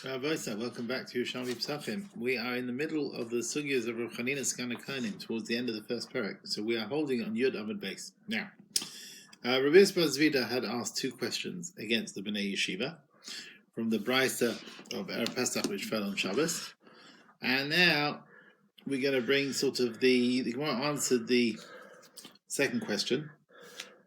Welcome back to Yerushalmi Pesachim. We are in the middle of the sugyas of Rav Chanina Skana Cohen towards the end of the first parak. So we are holding on Yud Amud Beis. Now, Rabbi Zvida had asked two questions against the Bnei Yeshiva from the Brisa of Erev Pesach, which fell on Shabbos. And now we're going to bring sort of the Gemara answered the second question.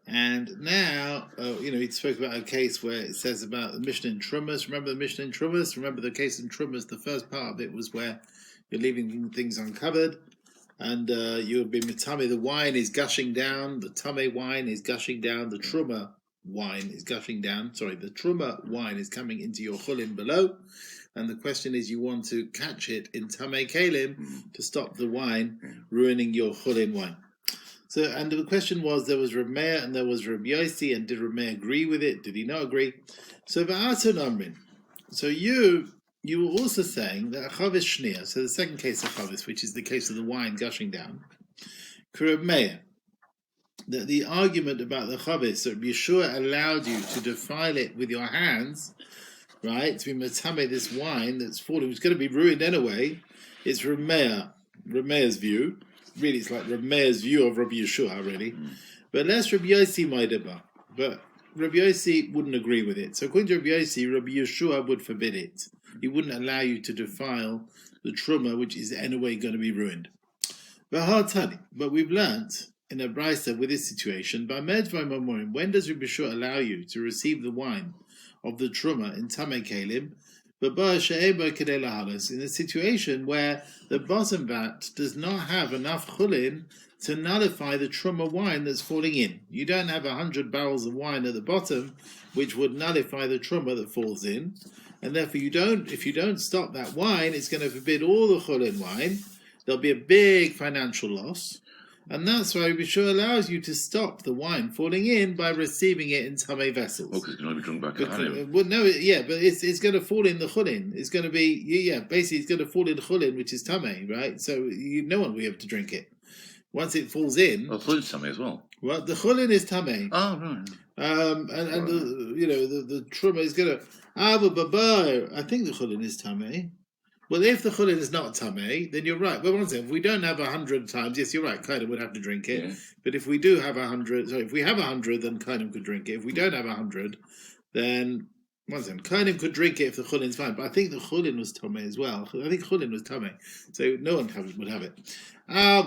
And now, he spoke about a case where it says about the Mishnah in Trumas. Remember the Mishnah in Trumas? Remember the case in Trumas? The first part of it was where you're leaving things uncovered, and you have been mitame. The wine is gushing down. The tame wine is gushing down. The truma wine is gushing down. Sorry, the truma wine is coming into your chulin below. And the question is, you want to catch it in tame kalim to stop the wine ruining your chulin wine. So, and the question was, there was Reb Meir and there was Reb Yossi, and did Reb Meir agree with it? Did he not agree? So, so you were also saying that Chavis Shnia, so the second case of Chavis, which is the case of the wine gushing down, Reb Meir, that the argument about the Chavis, that Yeshua allowed you to defile it with your hands, right, to be matame this wine that's falling, it's going to be ruined anyway, it's Reb Meir's view. Really, it's like Reb Meir's view of Rabbi Yeshua, really. But less Rabbi Yossi Maidaba. But Rabbi Yossi wouldn't agree with it. So according to Rabbi Yossi, Rabbi Yeshua would forbid it. He wouldn't allow you to defile the truma, which is anyway going to be ruined. But we've learnt in a brisa with this situation, when does Rabbi Yeshua allow you to receive the wine of the truma in Tamei Kalim? In a situation where the bottom vat does not have enough chulin to nullify the truma wine that's falling in. You don't have 100 barrels of wine at the bottom, which would nullify the truma that falls in, and therefore if you don't stop that wine, it's going to forbid all the chulin wine. There'll be a big financial loss. And that's why Yeshua allows you to stop the wine falling in by receiving it in tamei vessels. Because it can only be drunk back at home. Well, no, yeah, but it's going to fall in the chulin. It's going to be, basically it's going to fall in the chulin, which is tamei, right? So no one will be able to drink it. Once it falls in... Well, chulin's tamei as well. Well, the chulin is tamei. Oh, right. And the truma is going to... I think the chulin is tamei. Well, if the chulin is not tamei, then you're right. Well, one second, if we don't have 100 times, yes, you're right, Kainim would have to drink it. Yeah. But if we do have 100, so if we have 100, then Kainim could drink it. If we don't have 100, then, one second, Kainim could drink it if the chulin's fine. But I think the chulin was tamei as well. I think chulin was tamei. So no one would have it. Now,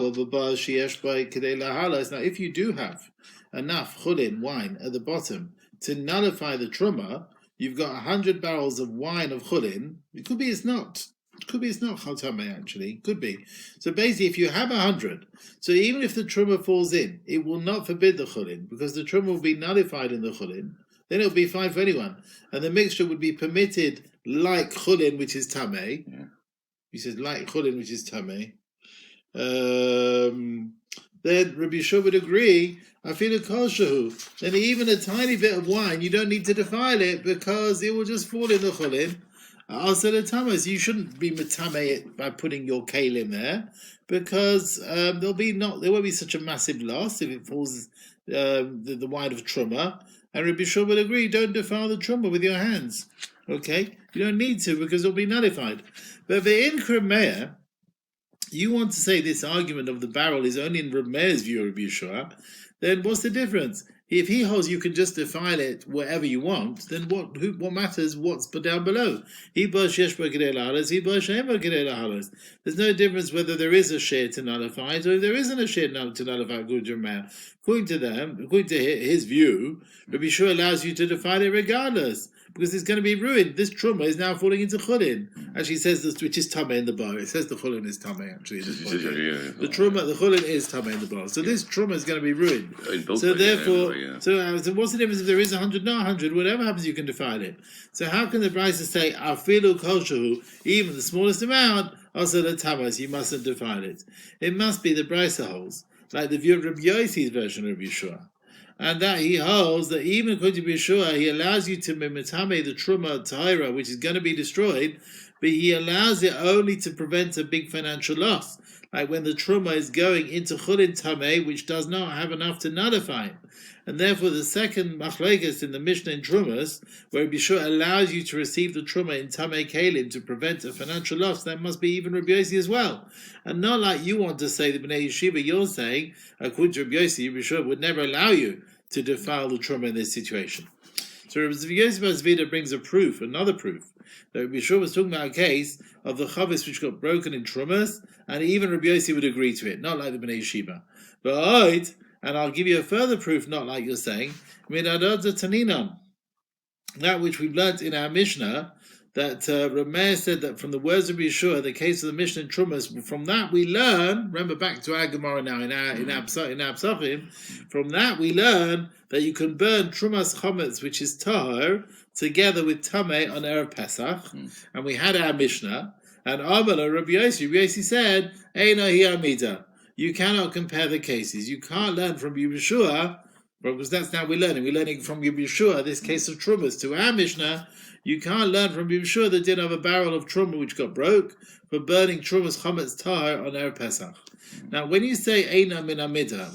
if you do have enough chulin wine at the bottom to nullify the truma, you've got 100 barrels of wine of chulin. It could be it's not. Could be it's not Chaltameh, actually. Could be. So basically, if you have 100, so even if the truma falls in, it will not forbid the chulin, because the truma will be nullified in the chulin. Then it will be fine for anyone. And the mixture would be permitted like chulin, which is tameh. Yeah. He says like chulin, which is tameh. Then Rabbi Yeshua would agree, afilu kol shehu. Then even a tiny bit of wine, you don't need to defile it, because it will just fall in the chulin. Also, the tamas, you shouldn't be metame it by putting your kalim there, because there won't be such a massive loss if it falls the wine of truma. And Rabbi Yeshua would agree, don't defile the truma with your hands. Okay, you don't need to, because it'll be nullified. But the in Meir, you want to say this argument of the barrel is only in Reb Meir's view of Rabbi Yeshua, then what's the difference? If he holds you can just defile it wherever you want, then what matters what's down below? There's no difference whether there is a share to nullify it or if there isn't a share to nullify according to Meir. According to his view, Rabbi Yeshua allows you to defile it regardless, because it's going to be ruined. This truma is now falling into chulin. Actually, it says this, which is tamei in the bar. It says the chulin is tamei. Actually, the chulin is tamei in the bar. So this truma is going to be ruined. So therefore, so what's the difference if there is 100, not 100? Whatever happens, you can defile it. So how can the brisa say afilu kol shehu, even the smallest amount, also the tamas, you mustn't defile it? It must be the brisa holds, like the view of Rabbi Yossi's version of Yeshua. And that he holds that even according to Yeshua, he allows you to mitame the truma tahira, which is going to be destroyed, but he allows it only to prevent a big financial loss, like when the truma is going into chulin tameh, which does not have enough to nullify it. and therefore the second machlekes in the Mishnah in Trumas, where Rabbi Yeshua allows you to receive the Truma in Tamei Kalim to prevent a financial loss, that must be even Rabbi Yossi as well. And not like you want to say the Bnei Yeshiva, you're saying, according to Rabbi Yossi, Rabbi Yeshua would never allow you to defile the Truma in this situation. So Rabbi Yossi Bar Zvida brings another proof, that Rabbi Yeshua was talking about a case of the chavis which got broken in Trumas, and even Rabbi Yossi would agree to it, not like the Bnei Yeshiva. But and I'll give you a further proof, not like you're saying, that which we've learnt in our Mishnah, that Rameh said that from the words of Yeshua, the case of the Mishnah in Trumas, from that we learn, remember back to our Gemara now, in our Pesachim, from that we learn that you can burn Trumas Chometz, which is Tahor, together with Tameh on Erev Pesach, and we had our Mishnah, and Amala Rabbi Yossi said, Eina hi amida. You cannot compare the cases. You can't learn from Yeshua, because that's now we're learning from Yeshua this case of Trumas to our Mishnah. You can't learn from Yeshua the din of a barrel of Truma which got broke for burning Trumas Chometz Tahor on Erev Pesach. Now, when you say Eina min amida,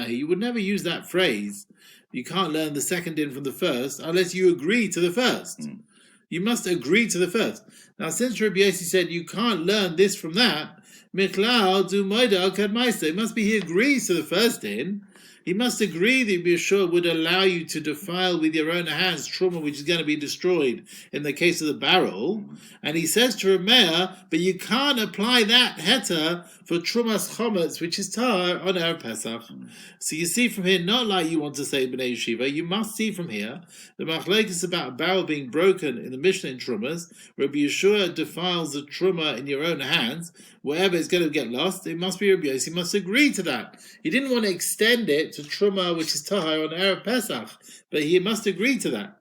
you would never use that phrase. You can't learn the second din from the first unless you agree to the first. You must agree to the first. Now, since Rabbi Yossi said you can't learn this from that, it must be he agrees to the first din. He must agree that Yeshua would allow you to defile with your own hands Truma which is going to be destroyed in the case of the barrel. And he says to Rameh, but you can't apply that heta for Trumas Chometz, which is Tahor on Erev Pesach. So you see from here, not like you want to say Bnei Yeshiva, you must see from here, the machlekes about a barrel being broken in the Mishnah in Trumas, where Yeshua defiles the Truma in your own hands, wherever it's going to get lost, it must be Rabbi Yossi, he must agree to that. He didn't want to extend it to Truma, which is Tahor on Erev Pesach, but he must agree to that.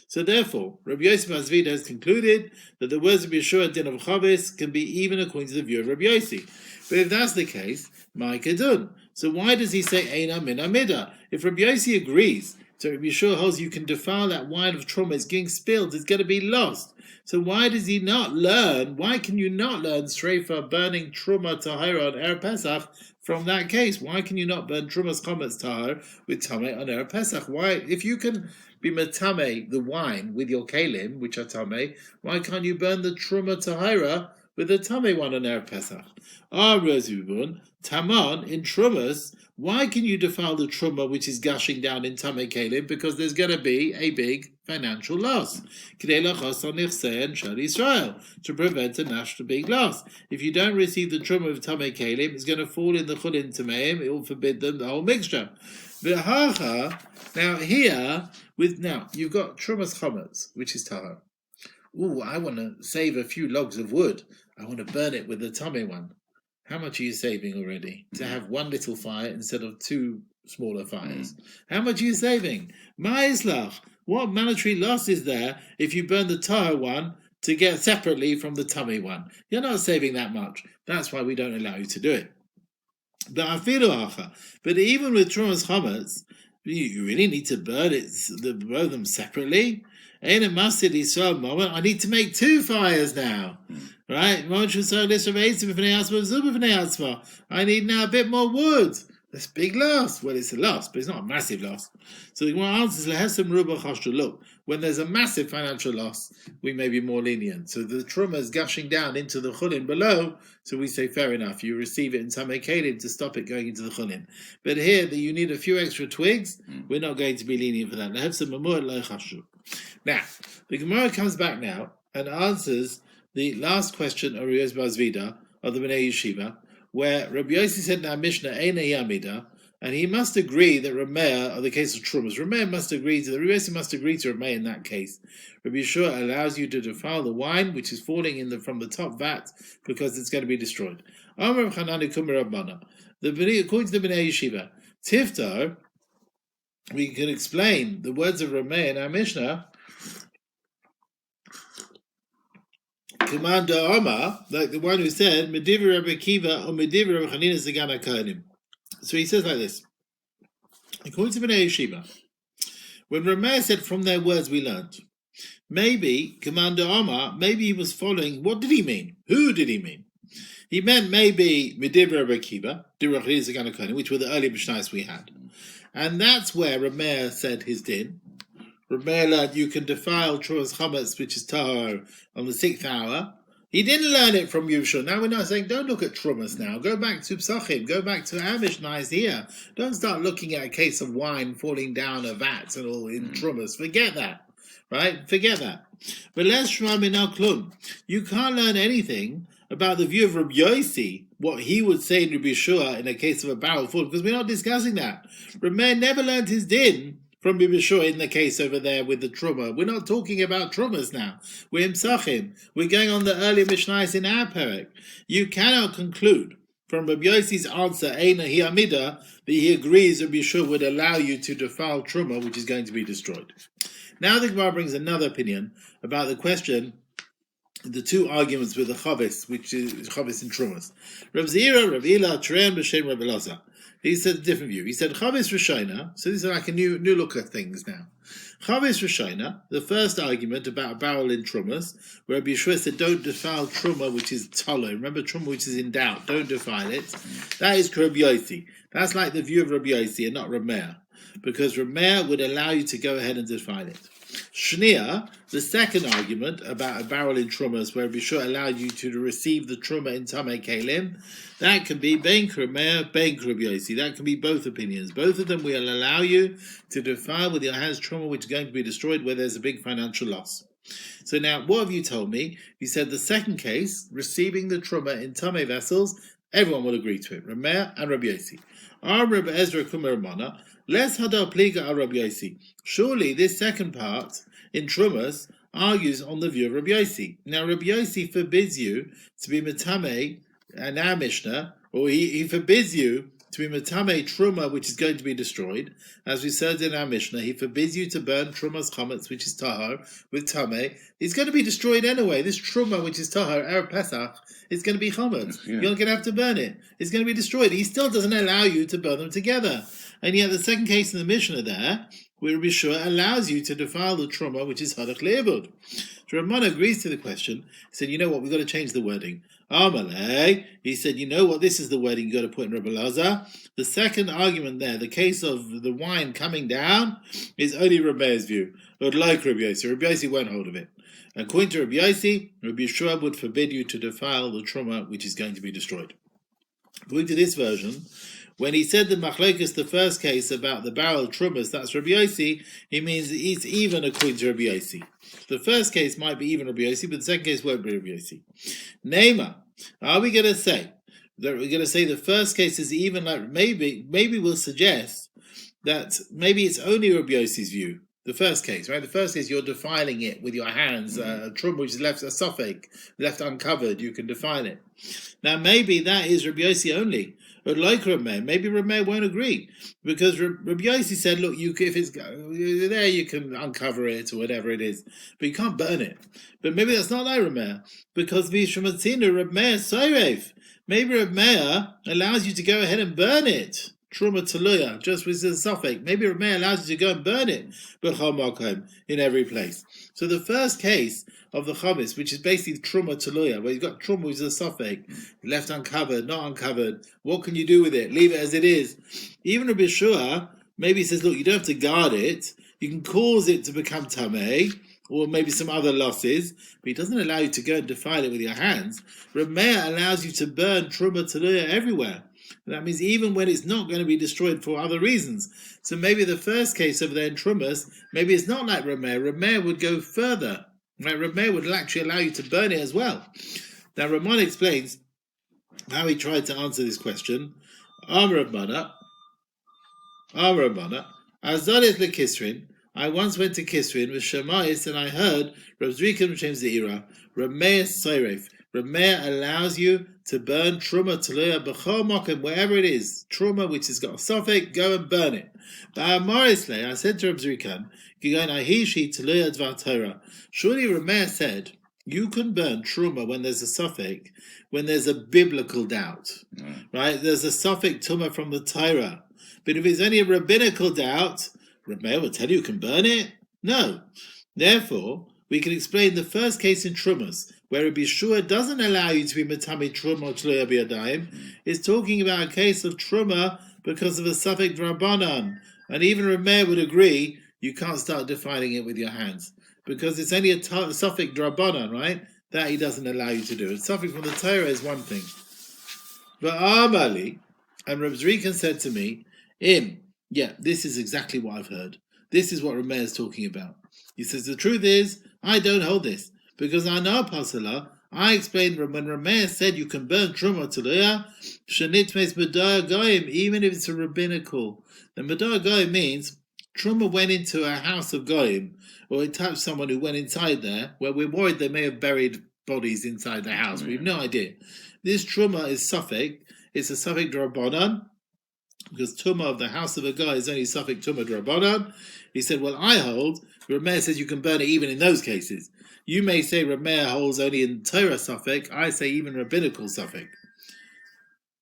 So therefore, Rabbi Yossi Bar Zvida has concluded that the words of Yeshua din of Chavis can be even according to the view of Rabbi Yossi. But if that's the case, my kedun. So why does he say Eina min amida? If Rabbi Yossi agrees, so Rabbi Yeshua holds you can defile that wine of Truma, it's getting spilled, it's going to be lost. So why does he not learn? Why can you not learn Sreifa burning Truma Tahor on Erev Pesach from that case? Why can you not burn Trumas Chometz Tahor with Tameh on Erev Pesach? Why, if you can be Metameh the wine with your Kalim, which are Tameh, why can't you burn the Truma Tahora with the Tameh one on Erev Pesach? Taman in Trumas, why can you defile the Truma which is gushing down in Tameh Kalim? Because there's going to be a big financial loss. To prevent a national big loss. If you don't receive the Truma of Tameh Kalim, it's going to fall in the Chulin Tameim, it will forbid them the whole mixture. Now here, you've got Trumas Chometz, which is Tahor. I want to save a few logs of wood. I want to burn it with the Tameh one. How much are you saving already to have one little fire instead of two smaller fires? How much are you saving? Ma'izlach, what monetary loss is there if you burn the Tahor one to get separately from the Tameh one? You're not saving that much. That's why we don't allow you to do it. But even with Trumas Chometz, you really need to burn them separately. I need to make two fires now. Right? I need now a bit more wood. That's a big loss. Well, it's a loss, but it's not a massive loss. So the answer is, look, when there's a massive financial loss, we may be more lenient. So the Truma is gushing down into the Chulin below, so we say, fair enough, you receive it in Tamei Kalim to stop it going into the Chulin. But here, that you need a few extra twigs, we're not going to be lenient for that. Now, the Gemara comes back now and answers the last question of Rabbi Yossi Bar Zvida of the Bnei Yeshiva, where Rabbi Yossi said in our Mishnah, Eina Yamida, and he must agree that Rameh, or the case of Trumas, Rabbi Yossi must agree to Rameh in that case. Rabbi Yeshua allows you to defile the wine which is falling from the top vat because it's going to be destroyed. According to the Bnei Yeshiva, Tiftar, we can explain the words of Rameh in our Mishnah, Commander Omar, like the one who said, Medivi Rabbi Akiva or Medivi Rabbi Chanina Zagana Kohanim. So he says like this. According to Bnei Yeshiva, when Rameh said from their words we learned, maybe Commander Omar, maybe he was following, what did he mean? Who did he mean? He meant maybe Medivi Rabbi Akiva, which were the early Mishnahs we had. And that's where Rameir said his din. Rameir learned you can defile Trumas Chametz, which is Tahor, on the 6th hour. He didn't learn it from Yerushalmi. Now we're not saying, don't look at Trumas now. Go back to Pesachim. Go back to our Mishnahs here. Don't start looking at a case of wine falling down a vat and all in Trumas. Forget that. Right? Forget that. But let's shma minal klum. You can't learn anything about the view of Rabbi Yossi, what he would say in Rabbi Yeshua in a case of a barrel full, because we're not discussing that. Rameir never learned his din from Rabbi Yeshua in the case over there with the Truma. We're not talking about Trumas now. We're in Pesachim. We're going on the earlier Mishnahs in our perek. You cannot conclude from Rabbi Yossi's answer, Eina hi amida, that he agrees Rabbi Yeshua would allow you to defile Truma, which is going to be destroyed. Now the Gemara brings another opinion about the question, the two arguments with the Chavis, which is Chavis and Trumas. Rav Zira, Rav Ila, Trean, B'Shem, Rav Elazar. He said a different view. He said Chavis Rishona. So this is like a new look at things now. Chavis Rishona, the first argument about a barrel in Trumas, where Rabbi Yeshua said don't defile Truma, which is Tolo. Remember Truma, which is in doubt. Don't defile it. That is Rabbi Yossi. That's like the view of Rabbi Yossi and not Rameir, because Rameir would allow you to go ahead and defile it. Shnia, the second argument about a barrel in Trumas, where Rabbi Yeshua allowed you to receive the Truma in Tamei Kalim, that can be Ben Rameir, Ben Rabbi Yossi. That can be both opinions. Both of them will allow you to defile with your hands Truma, which is going to be destroyed where there's a big financial loss. So now, what have you told me? You said the second case, receiving the Truma in Tamei vessels, everyone will agree to it. Rameir and Rabbi Yossi. Rabbi Ezra Kumarmana. Let's hadar pliga al Rabbi Yossi. Surely this second part in Trumas argues on the view of Rabbi Yossi. Now Rabbi Yossi forbids you to be metame and our Mishnah, or he forbids you to be metame Truma, which is going to be destroyed. As we said in our Mishnah, he forbids you to burn Trumas Chametz, which is Tahor, with Tameh. It's going to be destroyed anyway. This Truma, which is Tahor, Erev Pesach, is going to be Chametz. Yeah. You're going to have to burn it. It's going to be destroyed. He still doesn't allow you to burn them together. And yet the second case in the Mishnah there, where Rabbi Yeshua allows you to defile the Truma, which is Hadach Le'evud. So Ramana agrees to the question. He said, you know what, we've got to change the wording. Amalei, he said, you know what, this is the wording you've got to put in Rabbi Elazar. The second argument there, the case of the wine coming down, is only Rabbi's view. But like Rabbi Yossi, Rabbi Yossi won't hold of it. According to Rabbi Yossi, Rabbi Yeshua would forbid you to defile the Truma, which is going to be destroyed. According to this version, when he said the machlokes, the first case about the barrel Trumas, that's Rabbi Yossi, he means it's even according to Rabbi Yossi. The first case might be even Rabbi Yossi, but the second case won't be Rabbi Yossi. Neymar, are we going to say that we're going to say the first case is even? Like maybe we'll suggest that maybe it's only Rabbi Yossi's view. The first case, right? The first case, you're defiling it with your hands. Truma, which is left a suffix, left uncovered, you can defile it. Now, maybe that is Rabbi Yossi only. But like Rameir, maybe Rameir won't agree, because Rabbi Yossi said, look, if it's there, you can uncover it or whatever it is, but you can't burn it. But maybe that's not like Rameir, because Vishamatzina, Rameir Soirev. Maybe Rameir allows you to go ahead and burn it. Truma Taluya, just with the suffix. Maybe Rameir allows you to go and burn it, B'chol Makom, in every place. So the first case of the Chavis, which is basically Truma Taluya, where you've got Truma with a suffix, left uncovered, not uncovered, what can you do with it? Leave it as it is. Even Rabbi Yeshua, maybe he says, look, you don't have to guard it, you can cause it to become Tameh, or maybe some other losses, but he doesn't allow you to go and defile it with your hands. Rameir allows you to burn Truma Taluya everywhere. That means even when it's not going to be destroyed for other reasons. So maybe the first case over there in Trumas, maybe it's not like Rameir. Rameir would go further. Right? Rameir would actually allow you to burn it as well. Now Ramon explains how he tried to answer this question. Amar Rabbana, Azalit lekisrin. I once went to Kisrin with Shemais and I heard Rav Zrikan Shem Zeira, Rameir Soiref. Rameir allows you to burn Truma Taluya B'chol Mokim, wherever it is. Truma, which has got a suffix, go and burn it. But Amarisle, I said to Rav Zrikan, surely Rameir said, you can burn Truma when there's a suffix, when there's a biblical doubt. Right? There's a suffix Tuma from the Torah. But if it's only a rabbinical doubt, Rameir will tell you can burn it? No. Therefore, we can explain the first case in Trumas, where Rabbi Yeshua doesn't allow you to be metame Truma or Tluya B'yadayim, is talking about a case of Truma because of a suffix Drabanan, And even Rameh would agree you can't start defiling it with your hands because it's only a suffix drabanan, right? That he doesn't allow you to do. A suffix from the Torah is one thing. But Amali, and Reb Zrikan said to me, this is exactly what I've heard. This is what Rameh is talking about. He says, the truth is, I don't hold this because I know Pasala. I explained when Rameh said you can burn Truma Tuluya, Shanit Mes Medaya Goyim, even if it's a rabbinical. The Medaya Goyim means Truma went into a house of Goyim, or it touched someone who went inside there, where we're worried they may have buried bodies inside the house. We have no idea. This Truma is suffix. It's a suffix Drabanan, because Tuma of the house of a guy is only suffix Tuma Drabanan. He said, well, I hold, Rameh says you can burn it even in those cases. You may say Rameh holds only in Torah suffix. I say even rabbinical suffix.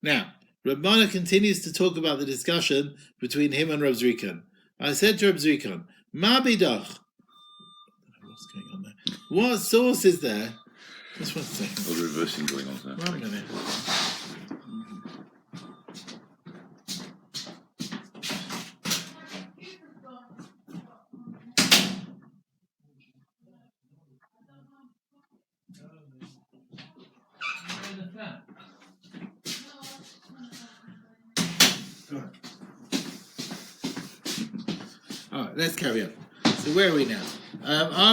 Now, Rabbana continues to talk about the discussion between him and Reb Zrikan. I said to Reb Zrikan, Ma bidach. What's going on there? What source is there? Just one second. Well, the reversing going on there. 1 minute. All right, let's carry on. So where are we now?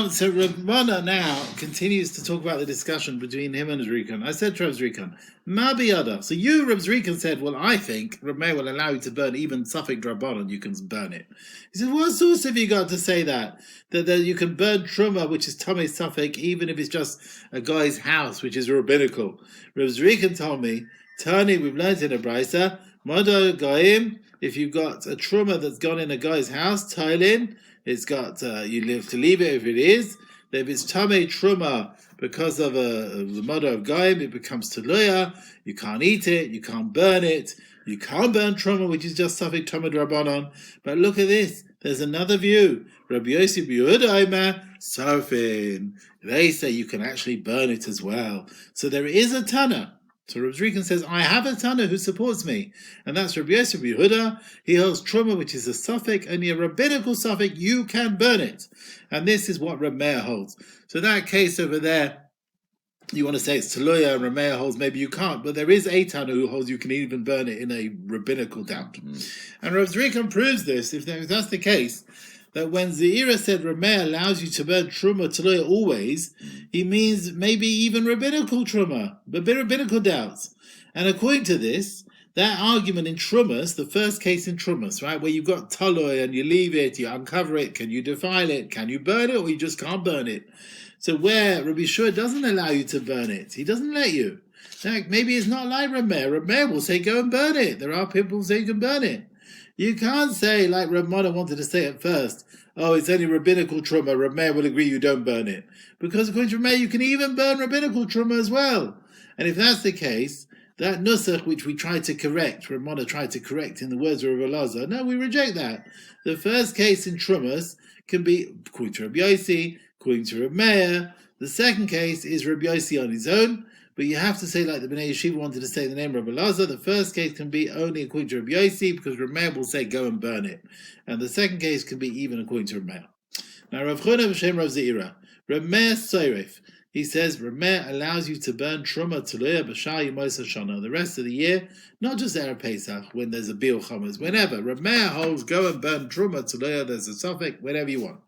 So Rabbana now continues to talk about the discussion between him and Zrikan. I said to Reb Zrikan, Ma biyada. So you, Reb Zrikan, said, well, I think Rameh will allow you to burn even suffix drabanan, you can burn it. He said, what source have you got to say that? That you can burn truma, which is tamei suffix, even if it's just a guy's house, which is rabbinical. Reb Zrikan told me, Tani, we've learned in a brisa, Mada Goyim, if you've got a truma that's gone in a guy's house, Tailin, it's got, you live to leave it if it is. If it's tamei truma because of the mother of Goyim, it becomes teluya. You can't eat it, you can't burn it, you can't burn truma, which is just suffix tamei drabanan. But look at this, there's another view. Rabbi Yossi b'Yehuda Sofin. They say you can actually burn it as well. So there is a Tana. So Reb Zrikan says, I have a Tana who supports me, and that's Rabbi Yosef Yehuda. He holds truma, which is a suffix, only a rabbinical suffix, you can burn it. And this is what Reb Meir holds. So that case over there, you want to say it's Teluya, and Reb Meir holds, maybe you can't, but there is a Tana who holds you can even burn it in a rabbinical doubt. And Reb Zrikan proves this, if that's the case, that when Zeira said Rameh allows you to burn truma teluya always, he means maybe even rabbinical truma, but rabbinical doubts. And according to this, that argument in trumas, the first case in trumas, right, where you've got taloy and you leave it, you uncover it, can you defile it, can you burn it, or you just can't burn it? So where Rabbi Shua doesn't allow you to burn it, he doesn't let you. Like, maybe it's not like Rameh. Rameh will say go and burn it. There are people who say you can burn it. You can't say, like Reb Mona wanted to say at first, oh, it's only rabbinical truma, Rameh will agree you don't burn it. Because according to Rameh, you can even burn rabbinical truma as well. And if that's the case, that nusach which we tried to correct, Reb Mona tried to correct in the words of Reb Elazar, no, we reject that. The first case in trumas can be according to Reb Yossi, according to Reb Meir. The second case is Reb Yossi on his own. But you have to say, like the Bnei Yeshiva wanted to say the name of Reb Elazar, the first case can be only according to Reb Yossi, because Rameh will say, go and burn it. And the second case can be even according to Rameh. Now, Rav Chona v'Shem Rav Zeira, Rameh Soiref, he says, Rameh allows you to burn Truma Teluya B'Shar Yemos HaShana, the rest of the year, not just Erev Pesach, when there's a Bil Chomas, whenever. Rameh holds, go and burn Truma Teluya, there's a suffix, whenever you want.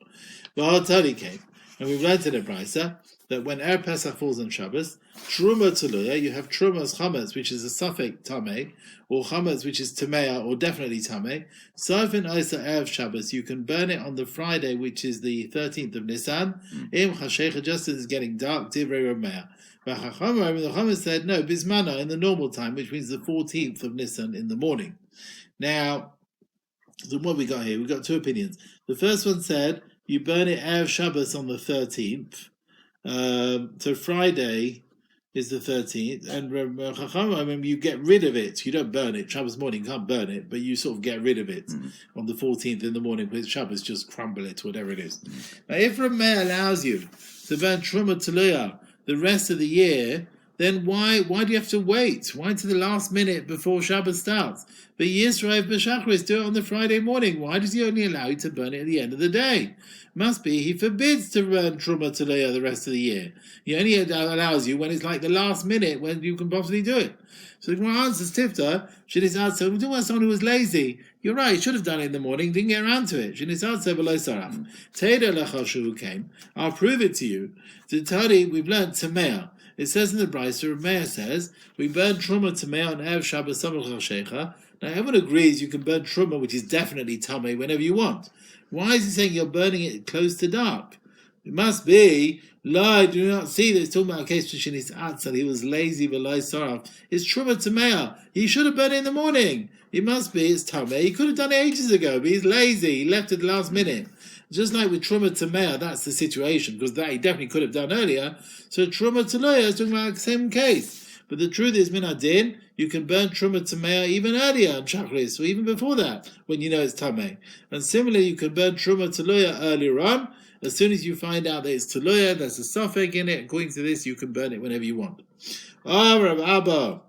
But Tali came, and we've learned in the Brisa, that when Erev Pesach falls on Shabbos, Truma Teluya, you have Trumas Chametz, which is a suffix Tameh, or Chametz, which is Tameh, or definitely Tameh. Sofin Isa Erev Shabbos, you can burn it on the Friday, which is the 13th of Nisan. Im Chashecha, just as it's getting dark, Divrei Rameh. But the Chachamim said, no, Bismana, in the normal time, which means the 14th of Nisan in the morning. Now, so what we got here? We've got two opinions. The first one said, you burn it Erev Shabbos on the 13th. So Friday is the 13th, and you get rid of it. You don't burn it. Shabbos morning, you can't burn it, but you sort of get rid of it on the 14th in the morning, because Shabbos just crumble it, whatever it is. Now, if Rameh allows you to burn Truma Teluya the rest of the year, then why do you have to wait? Why to the last minute before Shabbos starts? But Yisrael B'Shachris do it on the Friday morning. Why does he only allow you to burn it at the end of the day? Must be he forbids to burn Truma Talea the rest of the year. He only allows you when it's like the last minute when you can possibly do it. So the Gemara answers Tifta, Shinisatsa, we're talking about someone who was lazy. You're right, he should have done it in the morning, didn't get around to it. Shinisatsa below Saraf. Teda Lachashu who came. I'll prove it to you. To Tari, we've learned Tamea. It says in the Brisa, Rav Meir says, we burn Truma Tamea on Erev Shabbos Samach Shecha. Now everyone agrees you can burn Truma, which is definitely Tameh, whenever you want. Why is he saying you're burning it close to dark? It must be, I do not see that it's talking about a case of Shinis Atzal. He was lazy, V'lai Saraf. It's Truma Tamea. He should have burned it in the morning. It must be, it's Tameh. He could have done it ages ago, but he's lazy. He left at the last minute. Just like with Truma Tamea, that's the situation, because that he definitely could have done earlier. So Truma Talea is talking about the same case. But the truth is, Minadin, you can burn Truma Tamea even earlier on Shachris, or even before that, when you know it's Tameh. And similarly, you can burn Truma Talea earlier on. As soon as you find out that it's Talea, there's a suffix in it. According to this, you can burn it whenever you want. Rav Abba,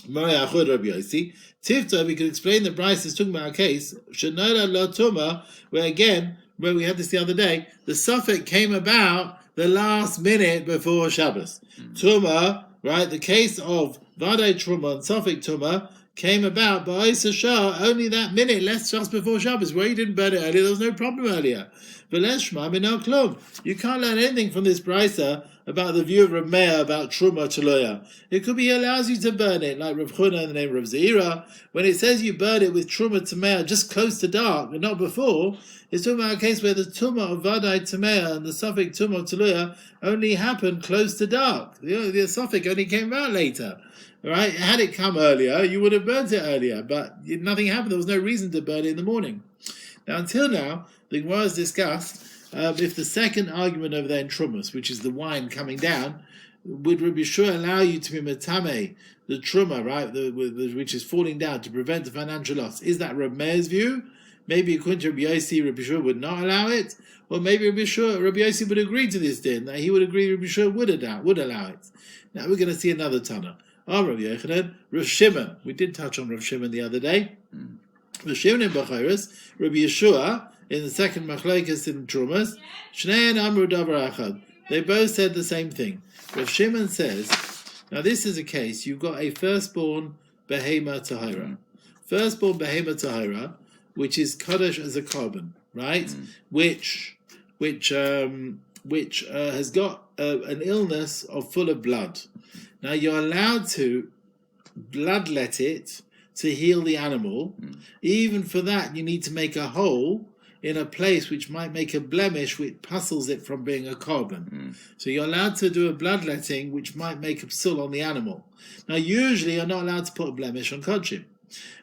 Maria Achud Rabbi Yossi. Tifta, we could explain the Bryce is talking about a case, Shanola La Tuma, where again, where we had this the other day, the suffix came about the last minute before Shabbos. Tuma, right, the case of Vadei Truma and suffix Tuma came about by Shah only that minute, less just before Shabbos, where you didn't burn it earlier, there was no problem earlier. But Leshma Minal Klum. You can't learn anything from this Brisa about the view of Rav Meir about Truma Taloya. It could be he allows you to burn it, like Rav Chuna in the name of Rav Zeira. When it says you burn it with Truma Tamea just close to dark, but not before, it's talking about a case where the Tuma of Vadai Tamea and the suffix Tuma Taloya only happened close to dark. The suffix only came out later. Right? Had it come earlier, you would have burnt it earlier, but nothing happened. There was no reason to burn it in the morning. Now, until now, the Gemara has discussed if the second argument over there in Trumas, which is the wine coming down, would Rabbi Shua allow you to be metame the Truma, right, which is falling down to prevent the financial loss? Is that Rabbi Meir's view? Maybe according to Rabbi Yossi, Rabbi Shua would not allow it, or maybe Rabbi Yossi would agree to this din, that he would agree Rabbi Shua would allow it. Now we're going to see another Tana. Rav Yochanan, Rav Shimon. We did touch on Rav Shimon the other day. Rav Shimon in Bachairis, Rabbi Yeshua in the second Machlekes in Trumas, Shnein Amru Davar Achad. They both said the same thing. Rav Shimon says, now this is a case, you've got a firstborn Behema Tahira. Firstborn Behema Tahira, which is Kaddish as a carbon, right? Which has got an illness full of blood. Now you're allowed to bloodlet it to heal the animal. Even for that, you need to make a hole in a place which might make a blemish which puzzles it from being a carbon. So you're allowed to do a bloodletting which might make a psul on the animal. Now usually you're not allowed to put a blemish on kodshim.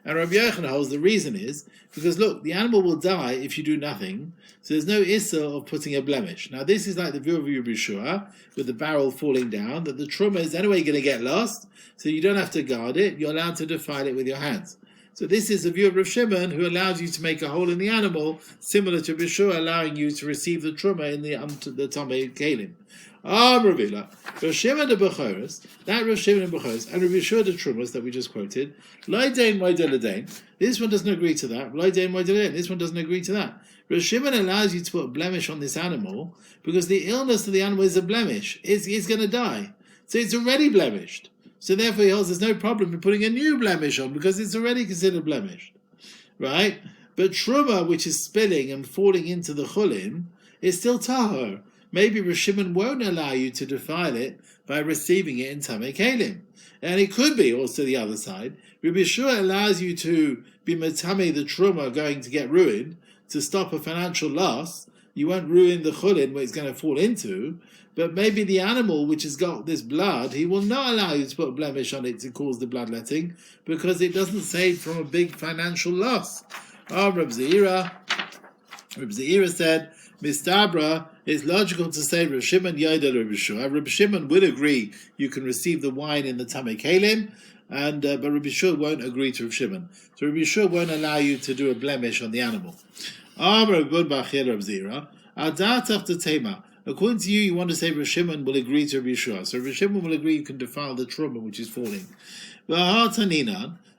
And Rabbi Yochanan holds the reason is because look, the animal will die if you do nothing, so there's no issa of putting a blemish. Now this is like the view of Rabbi Shua with the barrel falling down, that the truma is anyway going to get lost, so you don't have to guard it, you're allowed to defile it with your hands. So this is the view of Rav Shimon, who allows you to make a hole in the animal, similar to Rabbi Shua allowing you to receive the truma in the Tamei Kalim. Ravila, Rav Shimon de Bechoros, that Rav Shimon de Bechoros, and Rabbi Shua de Trumas that we just quoted, Loidain Moideladain, this one doesn't agree to that, Loidain Moideladain, this one doesn't agree to that. Rav Shimon allows you to put a blemish on this animal because the illness of the animal is a blemish. It's going to die. So it's already blemished. So therefore he holds there's no problem in putting a new blemish on because it's already considered blemished. Right? But Truma, which is spilling and falling into the chulin, is still tahor. Maybe Rav Shimon won't allow you to defile it by receiving it in Tamei Kalim. And it could be also the other side. Rabbi Shua allows you to be metame the truma going to get ruined, to stop a financial loss. You won't ruin the chulin where it's going to fall into, but maybe the animal which has got this blood, he will not allow you to put a blemish on it to cause the bloodletting, because it doesn't save from a big financial loss. Reb Zeira said, Mistabra, it's logical to say Reb Shimon Yoda Reb Shua. Reb Shimon would agree you can receive the wine in the Tamei Kalim, and but Reb Shua won't agree to Reb Shimon. So Reb Shua won't allow you to do a blemish on the animal. according to you, you want to say Rav Shimon will agree to Rabbi Yeshua. So Rav Shimon will agree you can defile the truma which is falling.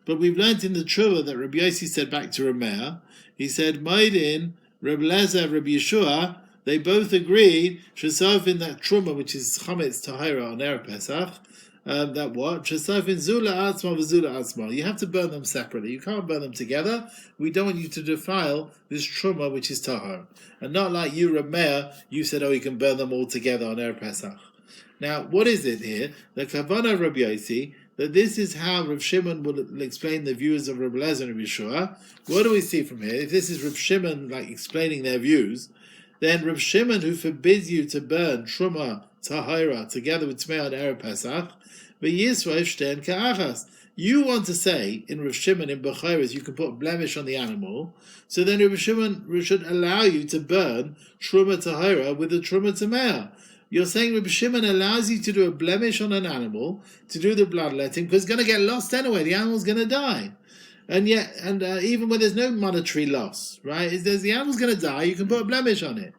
But we've learnt in the truma that Rabbi Yossi said back to Rameir, he said, Maidin, Rabbi Lezer, Rabbi Yeshua, they both agreed, Shesafin that truma which is chametz tahira on Erev Pesach, that what? Shesafin zula atzma v'zula atzma. You have to burn them separately. You can't burn them together. We don't want you to defile this truma which is tahar. And not like you, Rameir, you said, you can burn them all together on Erev Pesach. Now, what is it here? The Kavanah Rabbi Yossi, that this is how Rav Shimon will explain the views of Rabbi Lezer and Rabbi Yeshua. What do we see from here? If this is Rav Shimon explaining their views, then Rav Shimon, who forbids you to burn truma tahira together with tmei on Erev Pesach, v'yisrael shten ka'achas. You want to say in Rav Shimon in Bechiras you can put a blemish on the animal, so then Rav Shimon should allow you to burn truma tahira with the truma tamei. You're saying Rabbi Shimon allows you to do a blemish on an animal, to do the bloodletting, because it's going to get lost anyway. The animal's going to die. And yet, even when there's no monetary loss, right? The animal's going to die, you can put a blemish on it.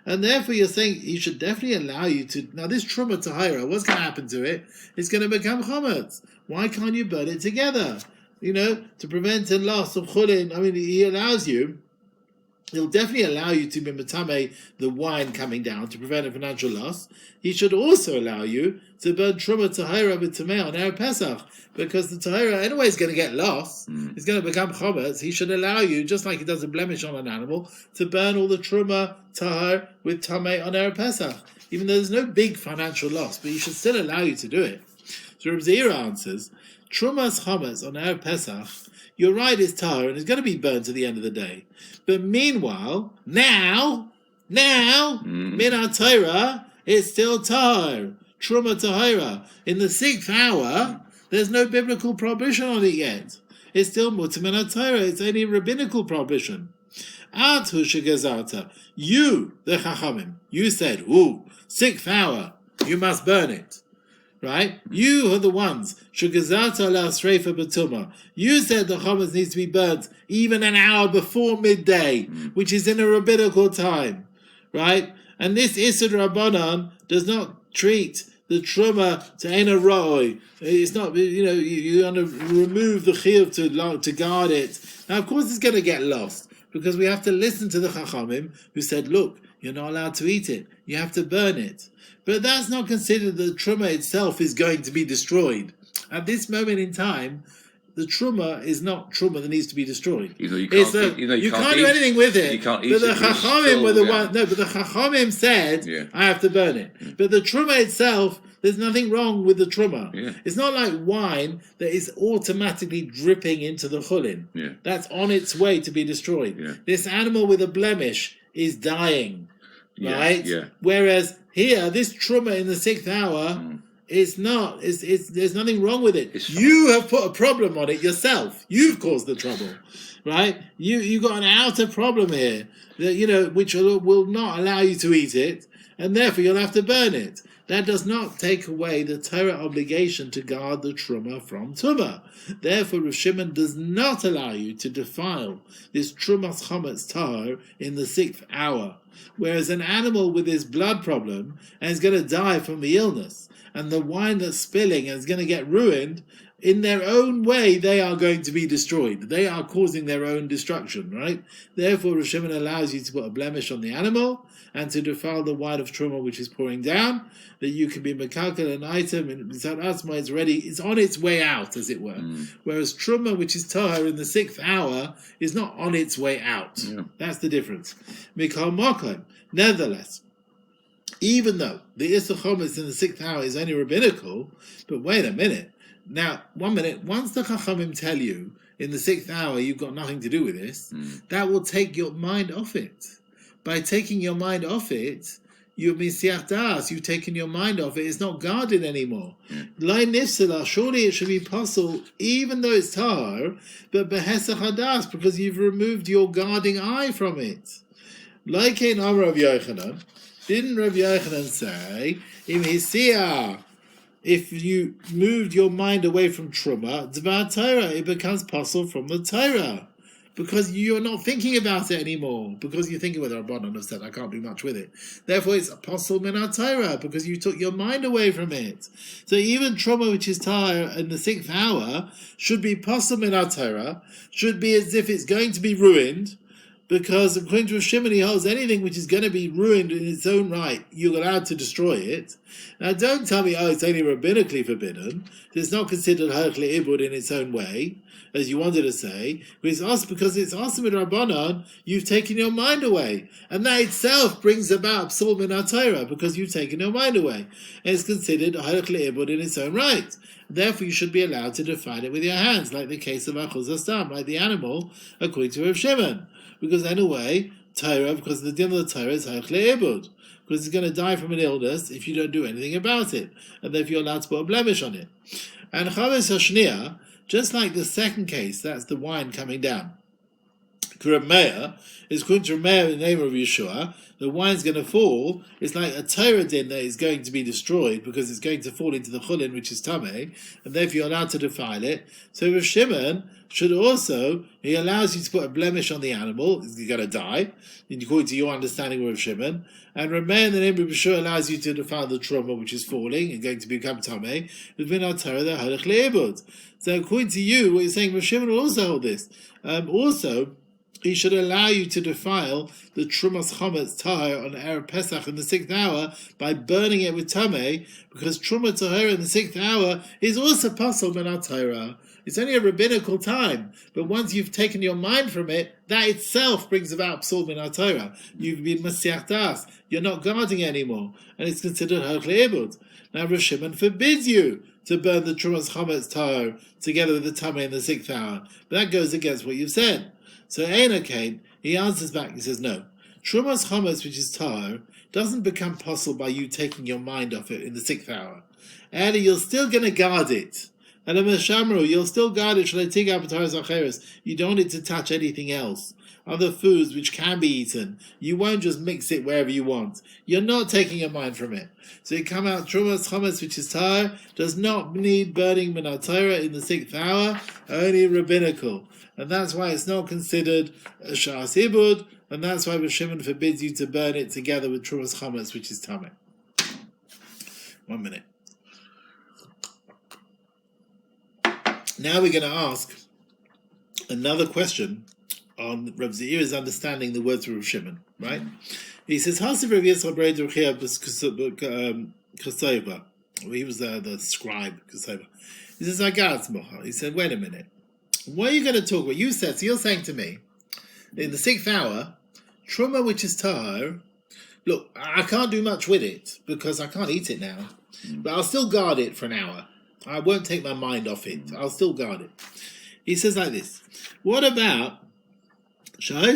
And therefore you're saying he should definitely allow you to... Now this truma tahira, what's going to happen to it? It's going to become chametz. Why can't you burn it together? To prevent a loss of chulin. I mean, he allows you... He'll definitely allow you to be matame the wine coming down to prevent a financial loss. He should also allow you to burn truma tahira with tamei on Erev Pesach, because the tahira anyway is going to get lost. It's going to become chametz. He should allow you, just like he does a blemish on an animal, to burn all the truma tahir with tamei on Erev Pesach, even though there's no big financial loss. But he should still allow you to do it. So Reb Zira answers, trumas chametz on Erev Pesach, you're right, it's tahir, and it's going to be burned to the end of the day. But meanwhile, now, min ha-Torah, it's still tahir, truma tahira. In the 6th hour, there's no biblical prohibition on it yet. It's still mutar min ha-Torah. It's only a rabbinical prohibition. Atu shegazata, you, the Chachamim, you said, 6th hour, you must burn it. Right? You are the ones. Shugazata la sreifa betuma. You said the chametz needs to be burnt even an hour before midday, which is in a rabbinical time. Right? And this Isur Rabbanan does not treat the truma to ein roi. It's not, you want to remove the chiyuv to guard it. Now, of course, it's going to get lost, because we have to listen to the Chachamim who said, look, you're not allowed to eat it. You have to burn it. But that's not considered that the truma itself is going to be destroyed. At this moment in time, the truma is not truma that needs to be destroyed. You can't do anything with it. But the Chachamim were the one. No, but the Chachamim said, I have to burn it. But the truma itself, there's nothing wrong with the truma. It's not like wine that is automatically dripping into the chulin. That's on its way to be destroyed. This animal with a blemish is dying. Right? Whereas here, this truma in the 6th hour is not. There's nothing wrong with it. You have put a problem on it yourself. You've caused the trouble, right? You got an outer problem here that which will not allow you to eat it, and therefore you'll have to burn it. That does not take away the Torah obligation to guard the truma from tumah. Therefore, Rav Shimon does not allow you to defile this trumas chametz tahor in the 6th hour. Whereas an animal with this blood problem and is going to die from the illness, and the wine that's spilling and is going to get ruined, in their own way they are going to be destroyed. They are causing their own destruction, right? Therefore, Rav Shimon allows you to put a blemish on the animal and to defile the wine of truma which is pouring down, that you can be mekalkel an item, and it's ready, it's on its way out, as it were. Whereas truma, which is tahor in the 6th hour, is not on its way out. That's the difference. Mikal Mokom. Nevertheless, even though the Isur Chometz in the 6th hour is only rabbinical, but wait a minute. Now, 1 minute, once the Chachamim tell you in the 6th hour you've got nothing to do with this, that will take your mind off it. By taking your mind off it, you've been siach das, you've taken your mind off it, it's not guarded anymore. Lai nifsala, surely it should be possible, even though it's tahor, but behesach hadas, because you've removed your guarding eye from it. Like in Amar Rav Yochanan, didn't Rav Yochanan say, Im hisiah, if you moved your mind away from truma, dvar Torah, it becomes possible from the Torah. because you're not thinking about it anymore, because you're thinking, well, the Rabbanon have said I can't do much with it. Therefore, it's apostle min Torah, because you took your mind away from it. So even Truma, which is Tahar in the 6th hour, should be apostle min Torah, should be as if it's going to be ruined, because according to Rav Shimon, he holds anything which is going to be ruined in its own right, you're allowed to destroy it. Now, don't tell me, it's only rabbinically forbidden. It's not considered Harach Le'ibud in its own way, as you wanted to say, but it's also because it's also with Rabbanon, you've taken your mind away. And that itself brings about Psul Min HaTorah, because you've taken your mind away. And it's considered Harach Le'ibud in its own right. Therefore, you should be allowed to define it with your hands, like the case of Achuz Hastam, like the animal, according to Rav Shimon. Because in a way, Torah, because the din of the Torah is Harach Le'ibud, because it's going to die from an illness if you don't do anything about it, and therefore you're allowed to put a blemish on it. And Chavis Hashniya, just like the second case, that's the wine coming down. Reb Meir is according to Reb Meir in the name of Yeshua, the wine's going to fall. It's like a Torah din that is going to be destroyed because it's going to fall into the chulin, which is tameh, and therefore you're allowed to defile it. So Rav Shimon should also, he allows you to put a blemish on the animal, it's going to die, according to your understanding of Rav Shimon. And Reb Meir in the name of Yeshua allows you to defile the truma, which is falling and going to become tameh. There's been our Torah, the Harach Le'ibud. So according to you, what you're saying, Rav Shimon will also hold this. Also, he should allow you to defile the Trumas Chometz Tahar on Erev Pesach in the 6th hour by burning it with Tameh, because Truma Tahar in the 6th hour is also Pasal Min Torah. It's only a rabbinical time, but once you've taken your mind from it, that itself brings about Psul Min Torah. You've been Masechet Das. You're not guarding anymore, and it's considered Harach Le'ibud. Now Rav Shimon forbids you to burn the Trumas Chometz Tahar together with the Tameh in the 6th hour, but that goes against what you've said. So Eina Cain, he answers back, he says, no. Trumas Chometz, which is Tahar, doesn't become possible by you taking your mind off it in the 6th hour. And you're still going to guard it. And you'll still guard it. You don't need to touch anything else. Other foods which can be eaten. You won't just mix it wherever you want. You're not taking your mind from it. So you come out, Trumas Chometz, which is Tahar, does not need burning Min Torah in the 6th hour, only rabbinical. And that's why it's not considered a Sha'as Ibud, and that's why Rav Shimon forbids you to burn it together with Trumas Chometz, which is Tameh. 1 minute. Now we're going to ask another question on Rav Zeira's understanding the words of Rav Shimon, right? He says, Hasiv Rav Yitzchok Brei D'Ruchia Kaseva. He was the scribe, Kaseva. He says, Agatz Mocha. He said, wait a minute. What are you going to talk about? You said, so you're saying to me, in the 6th hour, Truma, which is Tahar, look, I can't do much with it because I can't eat it now, but I'll still guard it for an hour. I won't take my mind off it. I'll still guard it. He says like this, what about if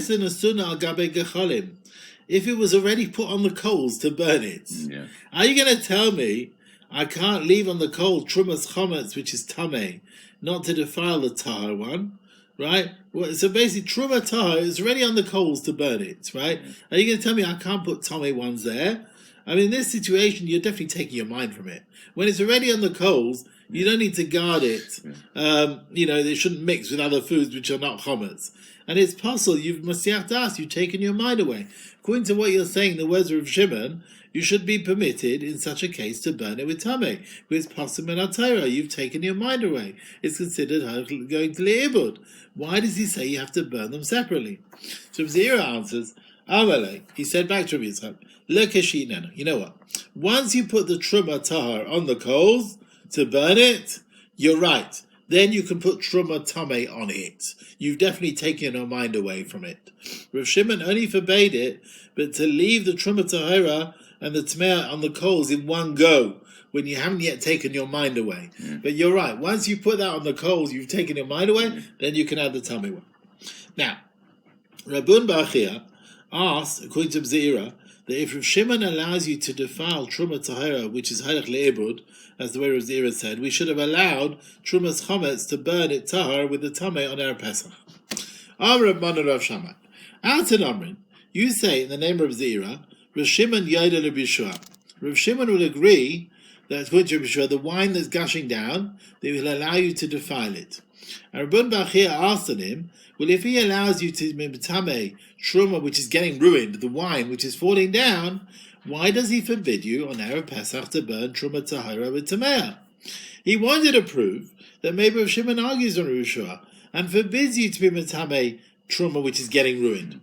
it was already put on the coals to burn it? Yeah. Are you going to tell me I can't leave on the coal Trumas Chometz, which is Tameh, not to defile the Tahar one, right? Well, so basically, Truma Tahar is already on the coals to burn it, right? Are you going to tell me I can't put Tameh ones there? I mean, in this situation, you're definitely taking your mind from it. When it's already on the coals, you don't need to guard it. They shouldn't mix with other foods which are not chometz. And it's possible, you've Masechet Das, you've taken your mind away. According to what you're saying, the words of Rav Shimon, you should be permitted in such a case to burn it with Tameh. Because Pasal Min Torah, you've taken your mind away. It's considered going to Le'ibud. Why does he say you have to burn them separately? So Zira answers, Amalei, he said back to Rav Yitzchok, you know what? Once you put the Truma Tahar on the coals to burn it, you're right. Then you can put Truma Tameh on it. You've definitely taken your mind away from it. Rav Shimon only forbade it, but to leave the Truma Tahara and the Tameh on the coals in one go, when you haven't yet taken your mind away. Yeah. But you're right. Once you put that on the coals, you've taken your mind away, then you can add the Tameh one. Now, Rabun Bachia asked, according to Zira, that if Rav Shimon allows you to defile Truma Tahara, which is Harach Le'ibud, as the way Rav Zira said, we should have allowed Trumas Chometz to burn it Tahar with the Tameh on Erev Pesach. Amr Rabban Rav Shammai. Out in Amrin, you say in the name of Rav Zira, Rav Shimon Yaida Rav Yeshua. Rav Shimon will agree that according to Rav Yeshua, the wine that's gushing down, they will allow you to defile it. And Rabban Bachia asked him, well, if he allows you to mitame truma, which is getting ruined, the wine which is falling down, why does he forbid you on Erev Pesach to burn truma tahira with tameah? He wanted to prove that maybe Rav Shimon argues on Yerushua and forbids you to be mitame truma, which is getting ruined.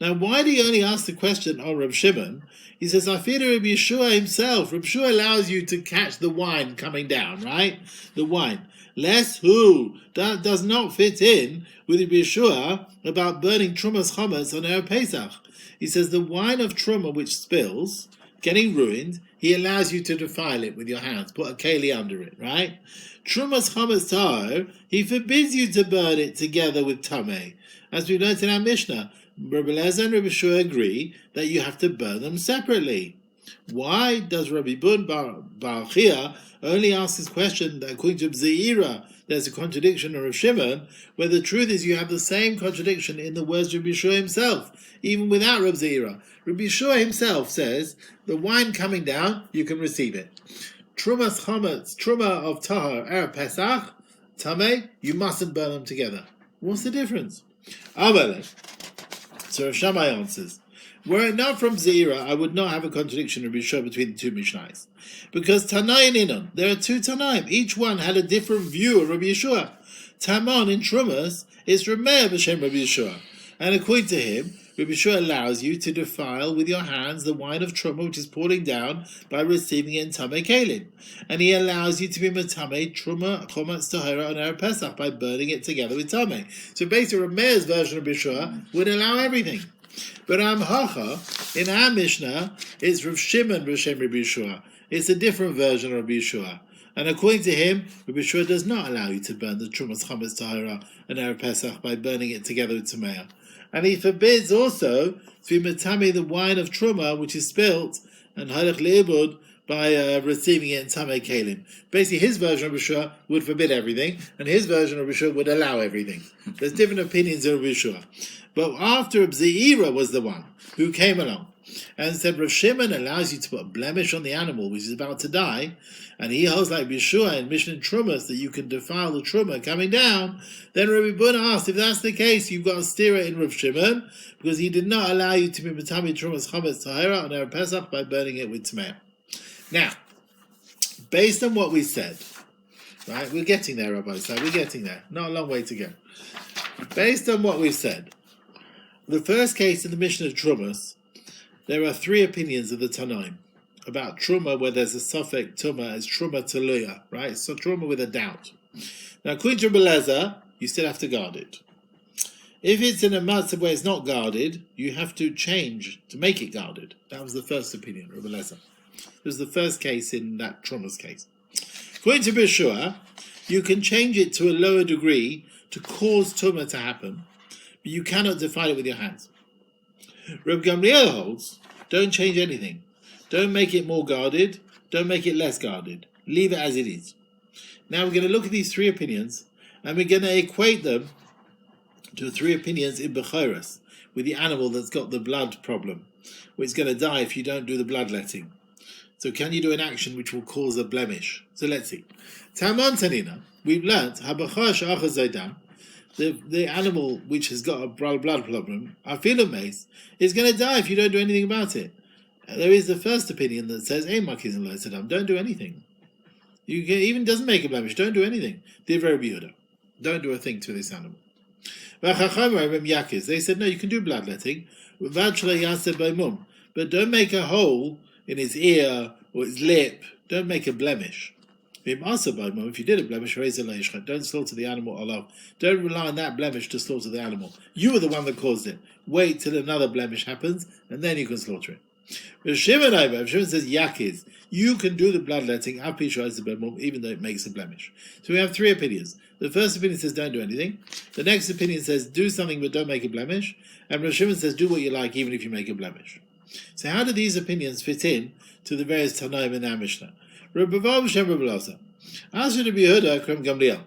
Now, why do you only ask the question on Rav Shimon? He says, I fear Rabbi Yeshua himself. Rabbi Yeshua allows you to catch the wine coming down, right? The wine. Lest who? That does not fit in with Rabbi Yeshua about burning Trumas Chometz on Erev Pesach. He says the wine of Truma which spills, getting ruined, he allows you to defile it with your hands. Put a keli under it, right? Trumas Chometz Tahor, he forbids you to burn it together with Tameh. As we learned in our Mishnah, Rabbi Elazar and Rabbi Yeshua agree that you have to burn them separately. Why does Rabbi Bun Bar Chia only ask this question that according to Zeira there's a contradiction of Rav Shimon, where the truth is you have the same contradiction in the words of Rabbi Yeshua himself, even without Rav Zeira. Rabbi Yeshua himself says the wine coming down, you can receive it. Trumas Chometz, Truma of Tahor, Erev Pesach, Tameh, you mustn't burn them together. What's the difference? Amalek. So Rav Shammai answers, were it not from Zeira, I would not have a contradiction of Yeshua between the two Mishnais. Because Tanai and Inon, there are two Tanaim. Each one had a different view of Rabbi Yeshua. Taman in Trumas is Rameh b'Shem Rabbi Yeshua. And according to him, Rabbi Yeshua allows you to defile with your hands the wine of Truma which is pouring down by receiving it in Tameh Kalim. And he allows you to be Matameh Truma Chometz Tahira on Erev Pesach by burning it together with Tameh. So basically Rameh's version of Rabbi Yeshua would allow everything. But Amhacha, in our Mishnah, is Rav Shimon b'Shem Rabbi Yeshua. It's a different version of Rabbi Yeshua. And according to him, Rabbi Yeshua does not allow you to burn the Trumas Chometz Tahira and Erev Pesach by burning it together with Tameah. And he forbids also to be Matami the wine of Truma, which is spilt, and Halach Le'ibud, by receiving it in Tameh Kalim. Basically, his version of Rabbi Yeshua would forbid everything, and his version of Rabbi Yeshua would allow everything. There's different opinions of Rabbi Yeshua. But after Zeira was the one who came along and said, Rav Shimon allows you to put a blemish on the animal which is about to die, and he holds like Yeshua in Mishnah Trumas that you can defile the Truma coming down, then Rabbi Buna asked, if that's the case, you've got to steer it in Rav Shimon, because he did not allow you to be Matami Trumas Chometz Tahira on Erev Pesach by burning it with Tameah. Now, based on what we said, right, we're getting there, Rabbi, so we're getting there. Not a long way to go. Based on what we've said, the first case in the Mishnah of Trumas, there are three opinions of the Tanaim about Truma, where there's a suffix Tuma as Truma Teluya, right? So Truma with a doubt. Now, according to Rabbi Elazar, you still have to guard it. If it's in a matzah where it's not guarded, you have to change to make it guarded. That was the first opinion, Rabbi Elazar. It was the first case in that Truma's case. According to Yeshua, you can change it to a lower degree to cause Tuma to happen, but you cannot defile it with your hands. Reb Gamliel holds, don't change anything. Don't make it more guarded. Don't make it less guarded. Leave it as it is. Now we're going to look at these three opinions, and we're going to equate them to three opinions in Bechoros, with the animal that's got the blood problem, where it's going to die if you don't do the bloodletting. So can you do an action which will cause a blemish? So let's see. Taman Tanina, we've learnt, the animal which has got a blood problem, is going to die if you don't do anything about it. There is the first opinion that says, don't do anything. Even doesn't make a blemish, don't do anything. Don't do a thing to this animal. They said, no, you can do bloodletting, but don't make a hole in his ear or his lip. Don't make a blemish. If you did a blemish, don't slaughter the animal. Don't rely on that blemish to slaughter the animal. You were the one that caused it. Wait till another blemish happens, and then you can slaughter it. Shimon says, Yakiz, you can do the bloodletting, even though it makes a blemish. So we have three opinions. The first opinion says, don't do anything. The next opinion says, do something but don't make a blemish. And Shimon says, do what you like, even if you make a blemish. So how do these opinions fit in to the various Tanaim in our Mishnah? Rabbi Yehuda, Krem Gamliel.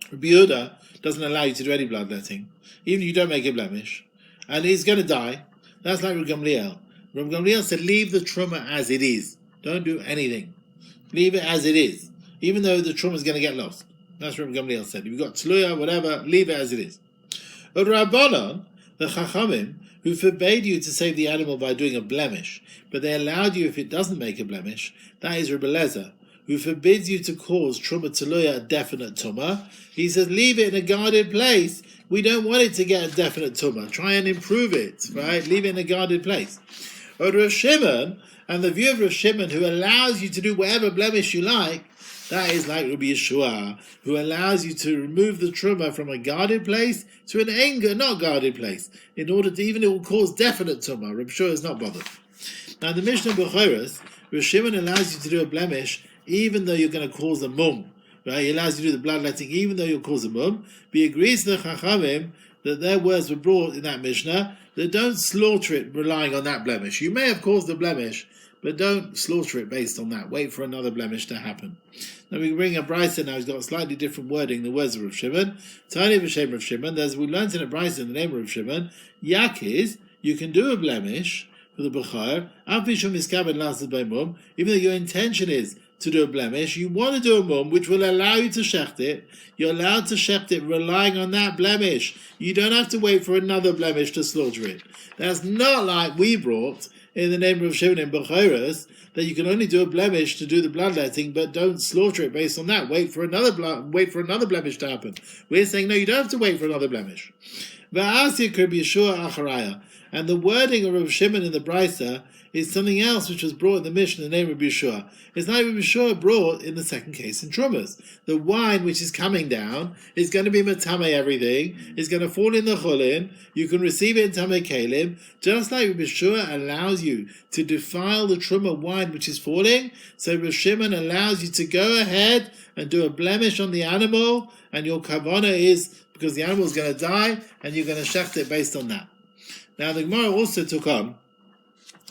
Rabbi Yehuda doesn't allow you to do any bloodletting, even if you don't make a blemish, and he's going to die. That's like Rabbi Gamliel. Rabbi Gamliel said, leave the Truma as it is. Don't do anything. Leave it as it is, even though the Truma is going to get lost. That's what Gamliel said. If you've got tluya, whatever, leave it as it is. But Rabbanon, the Chachamim, who forbade you to save the animal by doing a blemish, but they allowed you if it doesn't make a blemish, that is Rebbe Lezer, who forbids you to cause Truma Tluya a definite Tumah. He says, leave it in a guarded place. We don't want it to get a definite Tumah. Try and improve it, right? Leave it in a guarded place. Or Rav Shimon, and the view of Rav Shimon, who allows you to do whatever blemish you like, that is like Rabbi Yeshua, who allows you to remove the truma from a guarded place to an not guarded place, in order to even it will cause definite truma. Rabbi Yeshua is not bothered. Now the Mishnah B'choros, Rav Shimon allows you to do a blemish even though you're going to cause a mum. Right? He allows you to do the bloodletting even though you'll cause a mum. But he agrees to the Chachamim that their words were brought in that Mishnah, that don't slaughter it relying on that blemish. You may have caused the blemish, but don't slaughter it based on that. Wait for another blemish to happen. Now we bring a brisa now. He's got a slightly different wording. The words of Rav Shimon. Tiny v'shem Rav Shimon. We learned in a brisa in the name of Rav Shimon. Yakiz, you can do a blemish for the b'char. Afishum iskabed lasted by mum. Even though your intention is to do a blemish, you want to do a mum, which will allow you to shecht it. You're allowed to shecht it relying on that blemish. You don't have to wait for another blemish to slaughter it. That's not like we brought in the name of Shimon in B'choros, that you can only do a blemish to do the bloodletting, but don't slaughter it based on that. Wait for another blemish to happen. We're saying no, you don't have to wait for another blemish. And the wording of Rav Shimon in the brisa is something else which was brought in the Mishnah in the name of Yeshua. It's not even Yeshua brought in the second case in Trumas. The wine which is coming down is going to be matame everything. It's going to fall in the chulin. You can receive it in tamei kelim. Just like Yeshua allows you to defile the truma wine which is falling, so Rav Shimon allows you to go ahead and do a blemish on the animal, and your kavanah is because the animal is going to die, and you're going to shecht it based on that. Now the Gemara also took on.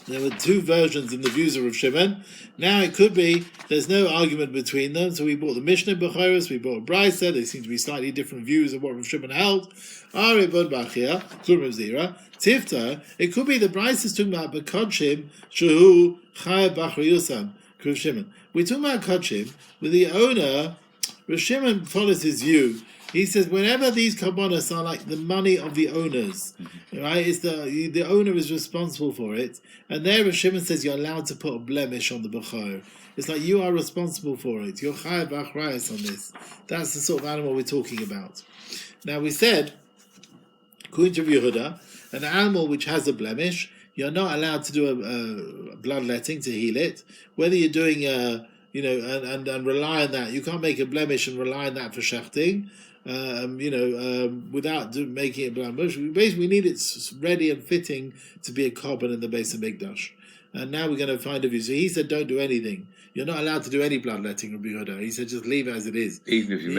There were two versions in the views of Rav Shimon. Now it could be there's no argument between them. So we brought the Mishnah B'choros, we brought a Brisa. They seem to be slightly different views of what Rav Shimon held. Tifta. It could be the Brisa is talking about B'kodshim Shehu Chayav B'achriyusan. Rav Shimon. We're talking about Kodshim with the owner. Rav Shimon follows his view. He says whenever these karbonos are like the money of the owners, right? It's the owner is responsible for it, and there Rav Shimon says you're allowed to put a blemish on the b'chor. It's like you are responsible for it. You're chayav b'achrayus on this. That's the sort of animal we're talking about. Now we said, according to Yehuda, an animal which has a blemish, you're not allowed to do a bloodletting to heal it. Whether you're doing and rely on that, you can't make a blemish and rely on that for shechting. Without making it blemish. Basically, we need it ready and fitting to be a korban in the base of Mikdash. And now we're going to find a view. So he said, don't do anything. You're not allowed to do any bloodletting, Rabbi Yehuda. He said, just leave it as it is. Even if you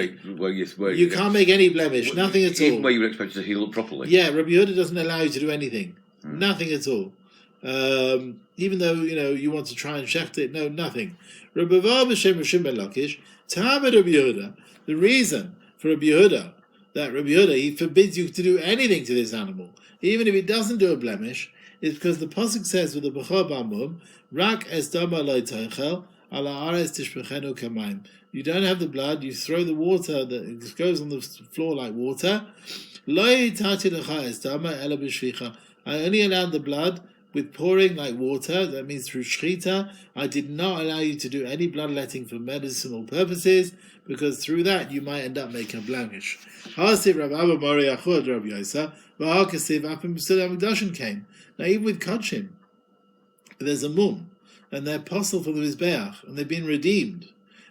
you can't make any blemish, nothing at all. Even where you would expect it to heal up properly. Yeah, Rabbi Yehuda doesn't allow you to do anything. Nothing at all. Even though, you want to try and shecht it, no, nothing. Rabbi Lakish, Tamid Rabbi Yehuda, the reason for Rabbi Yehuda, he forbids you to do anything to this animal, even if it doesn't do a blemish, is because the pasuk says with the b'chor b'amum, rak es dama lo teichel, ala ares tishpechenu kamayim. You don't have the blood, you throw the water that goes on the floor like water. Lo yitati lecha es dama ela b'shvicha. I only allowed the blood with pouring like water, that means through shchita. I did not allow you to do any bloodletting for medicinal purposes, because through that you might end up making a blemish. Now even with kodshim, there's a mum, and they're apostle for the Mizbeach, and they've been redeemed.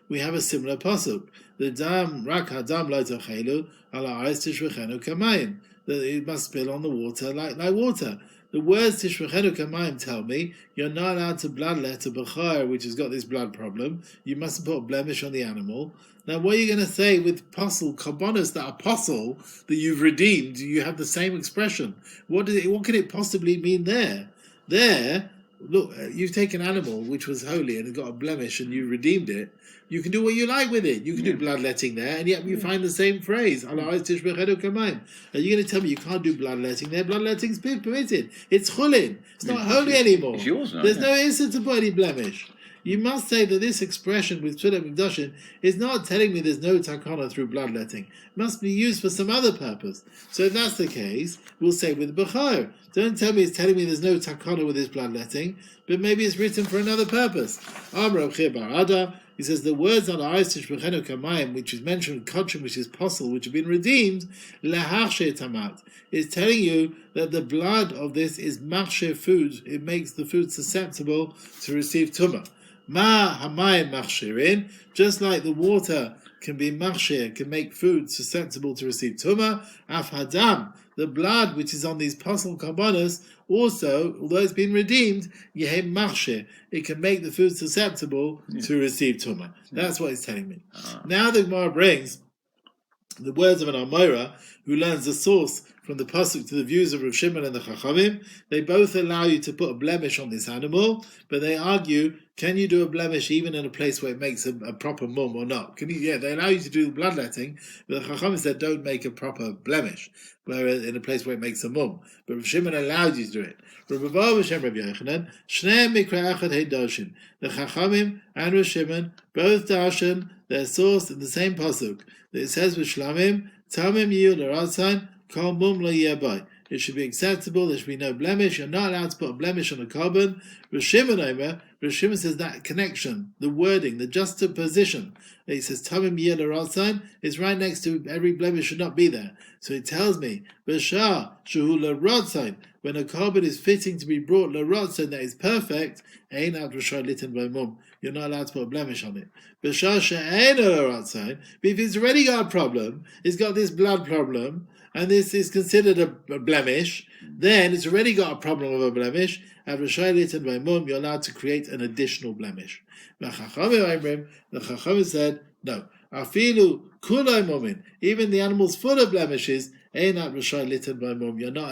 We have a similar pasuk. The dam rak hadam lo tochelu ala aretz tishvechenu kamayim. That it must spill on the water like water. The words Tishvechenu Kamayim tell me you're not allowed to bloodlet a b'chor which has got this blood problem. You mustn't put a blemish on the animal. Now, what are you going to say with apostle karbonos, that apostle that you've redeemed? You have the same expression. What can it possibly mean there? There, look, you've taken an animal which was holy and it got a blemish, and you redeemed it. You can do what you like with it. You can do bloodletting there, and yet you find the same phrase. Are you going to tell me you can't do bloodletting there? Bloodletting's permitted. It's chulin. It's not holy anymore. It's yours now. There's no instant to put any blemish. you must say that this expression with Tfilah Mikdashim is not telling me there's no takana through bloodletting. It must be used for some other purpose. So if that's the case, we'll say with Bechor. Don't tell me it's telling me there's no takana with this bloodletting, but maybe it's written for another purpose. Amar Rav Barada, he says the words on Aisish Bechenu Kamayim, which is mentioned in Kodshim, which is possible, which have been redeemed, Lahachshe Tamat, is telling you that the blood of this is machshe food. It makes the food susceptible to receive tumah. Ma hamayim machshirin, just like the water can be machshir, can make food susceptible to receive tumah. Af hadam, the blood which is on these pasul karbonos, also, although it's been redeemed, yehem machshir, it can make the food susceptible to receive tumah. That's what it's telling me. Now the Gemara brings the words of an Amora who learns the source from the pasuk to the views of Rav Shimon and the Chachamim. They both allow you to put a blemish on this animal, but they argue, can you do a blemish even in a place where it makes a proper mum or not? Can you? Yeah, they allow you to do the bloodletting, but the Chachamim said don't make a proper blemish, whereas in a place where it makes a mum. But Rav Shimon allowed you to do it. Rav Bava B'Shem Rav Yochanan, Shnei Mikra Echad Hei Darshin. The Chachamim and Rav Shimon both darshan their source in the same pasuk. It says with Shlamim, Tamim Yiyu L'Ratzain, Kol Mum Lo Yeh. It should be acceptable, there should be no blemish, you're not allowed to put a blemish on a carbon. Rav Shimon says that connection, the wording, the juxtaposition, he says Tamim Yiyu L'Ratzain is right next to every blemish should not be there. So it tells me, B'shah Shehu L'Ratzain, when a carbon is fitting to be brought L'Ratzain that is perfect, Ein Ad Rashai Litten By Mum, you're not allowed to put a blemish on it. But if it's already got a problem, it's got this blood problem, and this is considered a blemish, then it's already got a problem of a blemish, you're allowed to create an additional blemish. The Chachamim said, no, even the animals full of blemishes, you're not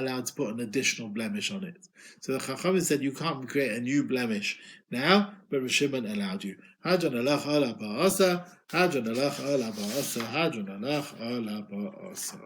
allowed to put an additional blemish on it. So the Chachamim said you can't create a new blemish now, but Rav Shimon allowed you. Hadron alach ala ba'asa, hadron alach ala ba'asa, hadron alach ala ba'asa.